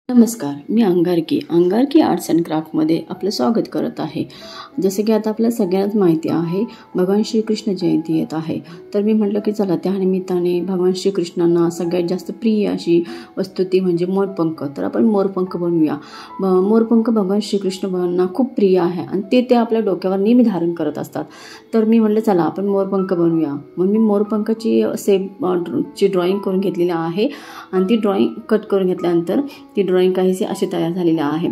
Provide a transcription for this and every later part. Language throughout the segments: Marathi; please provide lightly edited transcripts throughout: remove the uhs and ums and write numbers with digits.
नमस्कार, मी अंगारकी आर्ट्स अँड क्राफ्टमध्ये आपलं स्वागत करत आहे. जसं की आता आपल्या सगळ्यांनाच माहिती आहे, भगवान श्रीकृष्ण जयंती येत आहे. तर मी म्हटलं की चला त्या निमित्ताने भगवान श्रीकृष्णांना सगळ्यात जास्त प्रिय अशी वस्तू ती म्हणजे मोरपंख. तर आपण मोरपंख बनवूया. मोरपंख भगवान श्रीकृष्णांना खूप प्रिय आहे आणि ते आपल्या डोक्यावर नेहमी धारण करत असतात. तर मी म्हटलं चला आपण मोरपंख बनवूया. मग मी मोरपंखाची ची ड्रॉइंग करून घेतलेली आहे आणि ती ड्रॉइंग कट करून घेतल्यानंतर ती ड्रॉइंग काहीशी अशी तयार झालेली आहे.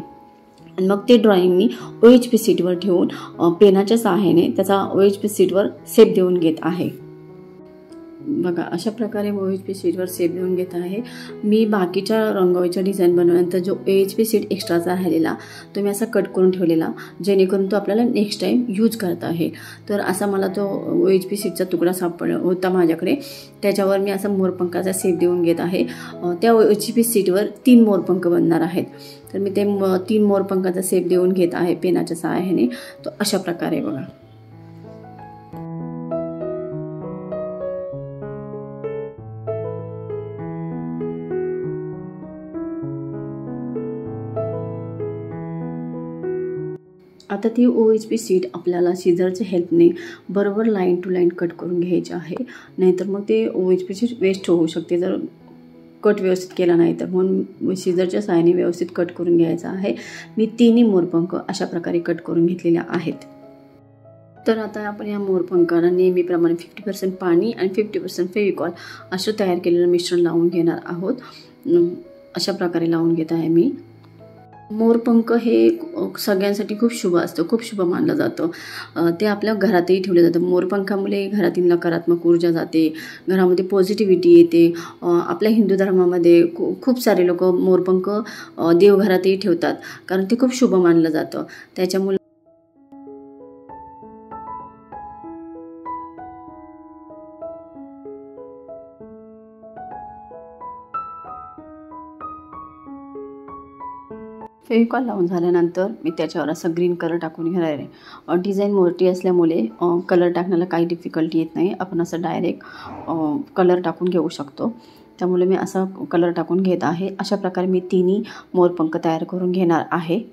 आणि मग ते ड्रॉइंग मी OHP शीटवर ठेवून पेनाच्या सहाय्याने त्याचा OHP शीटवर शेप देऊन घेत आहे. बघा अशा प्रकारे OHP शीटवर शेप देऊन घेत आहे. मी बाकीच्या रंगोळीच्या डिझाईन बनवल्यानंतर जो OHP शीट एक्स्ट्राचा राहिलेला तो मी असा कट करून ठेवलेला, जेणेकरून तो आपल्याला नेक्स्ट टाइम यूज करता आहे. तर असा मला तो OHP शीटचा तुकडा सापडला होता माझ्याकडे. त्याच्यावर मी असा मोरपंखाचा शेप देऊन घेत आहे. त्या OHP शीटवर 3 मोरपंख बनणार आहेत. तर मी ते 3 मोरपंखाचा शेप देऊन घेत आहे पेनाच्या सहाय्याने. तो अशा प्रकारे बघा. आता ती OHP शीट आपल्याला सीझरच्या हेल्पने बरोबर लाईन टू लाईन कट करून घ्यायची आहे. नाहीतर मग ते OHP शीट वेस्ट होऊ शकते जर कट व्यवस्थित केला नाही तर. म्हणून सीझरच्या सहाय्याने व्यवस्थित कट करून घ्यायचा आहे. मी 3 मोरपंख अशा प्रकारे कट करून घेतलेले आहेत. तर आता आपण या मोरपंखाला नेहमीप्रमाणे 50% पाणी आणि 50% फेविकॉल असं तयार केलेलं मिश्रण लावून घेणार आहोत. अशा प्रकारे लावून घेत आहे मी. मोरपंख हे सगळ्यांसाठी खूप शुभ असतं, खूप शुभ मानलं जातं. ते आपल्या घरातही ठेवलं जातं. मोरपंखामुळे घरातील नकारात्मक ऊर्जा जाते, घरामध्ये पॉझिटिव्हिटी येते. आपल्या हिंदू धर्मामध्ये खूप सारे लोक मोरपंख देवघरातही ठेवतात, कारण ते खूप शुभ मानलं जातं. त्याच्यामुळे फेविकॉल लावून झाल्यानंतर मी त्याच्यावर असं ग्रीन कलर टाकून घेणार आहे. डिझाईन मोठी असल्यामुळे कलर टाकण्याला काही डिफिकल्टी येत नाही. आपण असं डायरेक्ट कलर टाकून घेऊ शकतो. त्यामुळे मी असा कलर टाकून घेत आहे. अशा प्रकारे मी 3 मोरपंख तयार करून घेणार आहे.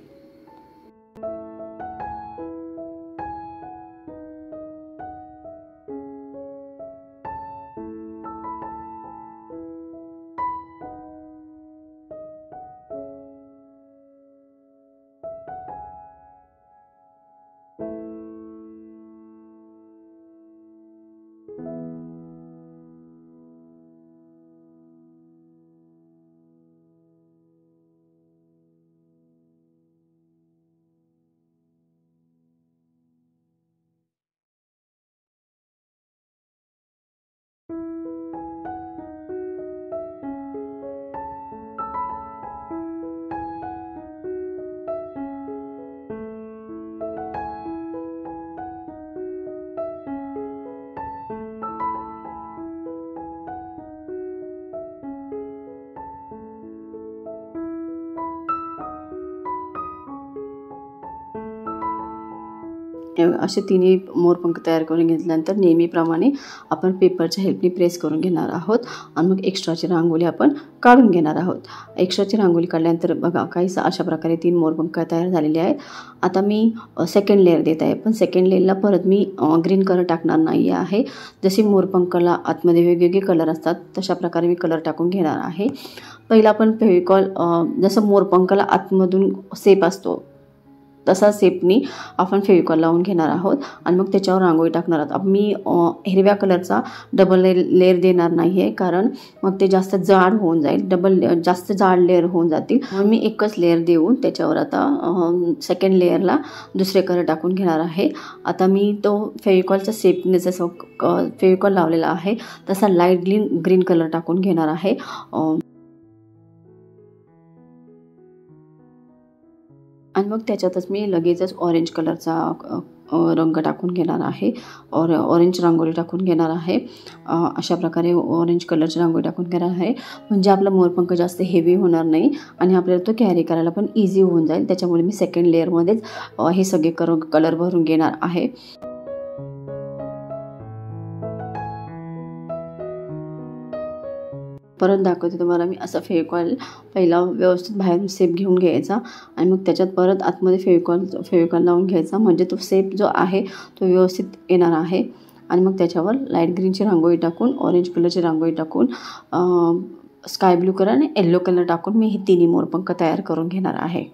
असे 3 मोरपंख तयार करून घेतल्यानंतर नेहमीप्रमाणे आपण पेपरच्या हेल्पने प्रेस करून घेणार आहोत आणि मग एक्स्ट्राची रांगोळी आपण काढून घेणार आहोत. एक्स्ट्राची रांगोळी काढल्यानंतर बघा काहीसा अशा प्रकारे 3 मोरपंख तयार झालेले आहेत. आता मी सेकंड लेअर देत आहे, पण सेकंड लेअरला परत मी ग्रीन कलर टाकणार नाही आहे. जसे मोरपंखाला आतमध्ये वेगवेगळे कलर असतात तशा प्रकारे मी कलर टाकून घेणार आहे. पहिला आपण फेविकॉल जसं मोरपंखाला आतमधून शेप असतो तसा शेपनी आपण फेविकॉल लावून घेणार आहोत आणि मग त्याच्यावर रांगोळी टाकणार आहोत. मी हिरव्या कलरचा डबल लेअर देणार नाही आहे, कारण मग ते जास्त जाड होऊन जाईल, जास्त जाड लेअर होऊन जातील. मग मी एकच लेअर देऊन त्याच्यावर आता सेकंड लेअरला दुसरे कलर टाकून घेणार आहे. आता मी तो फेविकॉलच्या शेपने जसं फेविकॉल लावलेला आहे तसा लाईट ग्रीन कलर टाकून घेणार आहे. आणि मग त्याच्यातच मी लगेचच ऑरेंज कलरचा रंग टाकून घेणार आहे. ऑरेंज रांगोळी टाकून घेणार आहे. अशा प्रकारे ऑरेंज कलरची रांगोळी टाकून घेणार आहे, म्हणजे आपला मोरपंख जास्त हेवी होणार नाही आणि आपल्याला तो कॅरी करायला पण इझी होऊन जाईल. त्याच्यामुळे मी सेकंड लेअरमध्येच हे सगळे कलर भरून घेणार आहे. परत दाखवते तुम्हाला मी. असा फेविकॉल पहिला व्यवस्थित बाहेरून शेप घेऊन घ्यायचा आणि मग त्याच्यात परत आतमध्ये फेविकॉल लावून घ्यायचा, म्हणजे तो शेप जो आहे तो व्यवस्थित येणार आहे. आणि मग त्याच्यावर लाईट ग्रीनची रांगोळी टाकून, ऑरेंज कलरची रांगोळी टाकून, स्काय ब्लू कलर आणि येलो कलर टाकून मी हे तिन्ही मोरपंख तयार करून घेणार आहे.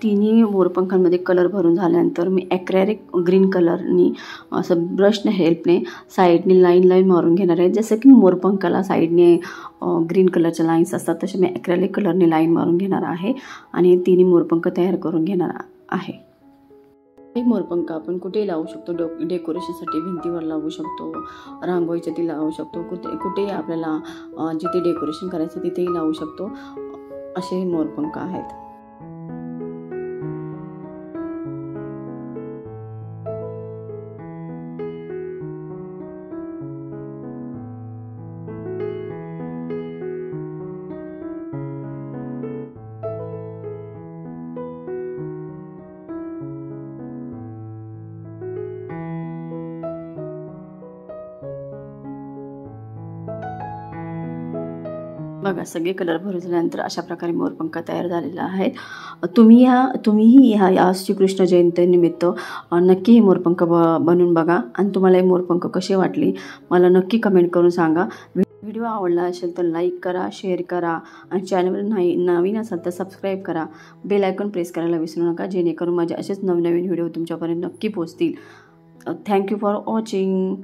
तिन्ही मोरपंखांमध्ये कलर भरून झाल्यानंतर मी ॲक्रेलिक ग्रीन कलरनी असं ब्रशने हेल्पने साईडने लाईन मारून घेणार आहे. जसं की मोरपंखाला साईडने ग्रीन कलरच्या लाईन्स असतात, तसे मी ॲक्रेलिक कलरने लाईन मारून घेणार आहे आणि तिन्ही मोरपंख तयार करून घेणार आहे. हे मोरपंख आपण कुठेही लावू शकतो, डेकोरेशनसाठी भिंतीवर लावू शकतो, रांगोळीच्या ती लावू शकतो, कुठेही आपल्याला जिथे डेकोरेशन करायचं तिथेही लावू शकतो. असे मोरपंख आहेत. बघा, सगळे कलर भरून झाल्यानंतर अशा प्रकारे मोरपंख तयार झालेला आहे. तुम्हीही ह्या श्रीकृष्ण जयंतीनिमित्त नक्की हे मोरपंख बनवून बघा आणि तुम्हाला हे मोरपंख कसे वाटले मला नक्की कमेंट करून सांगा. व्हिडिओ आवडला असेल तर लाईक करा, शेअर करा आणि चॅनलवर नवीन असाल तर सबस्क्राईब करा. बेल आयकॉन प्रेस करायला विसरू नका, जेणेकरून माझे असेच नवनवीन व्हिडिओ तुमच्यापर्यंत नक्की पोहोचतील. Thank you for watching.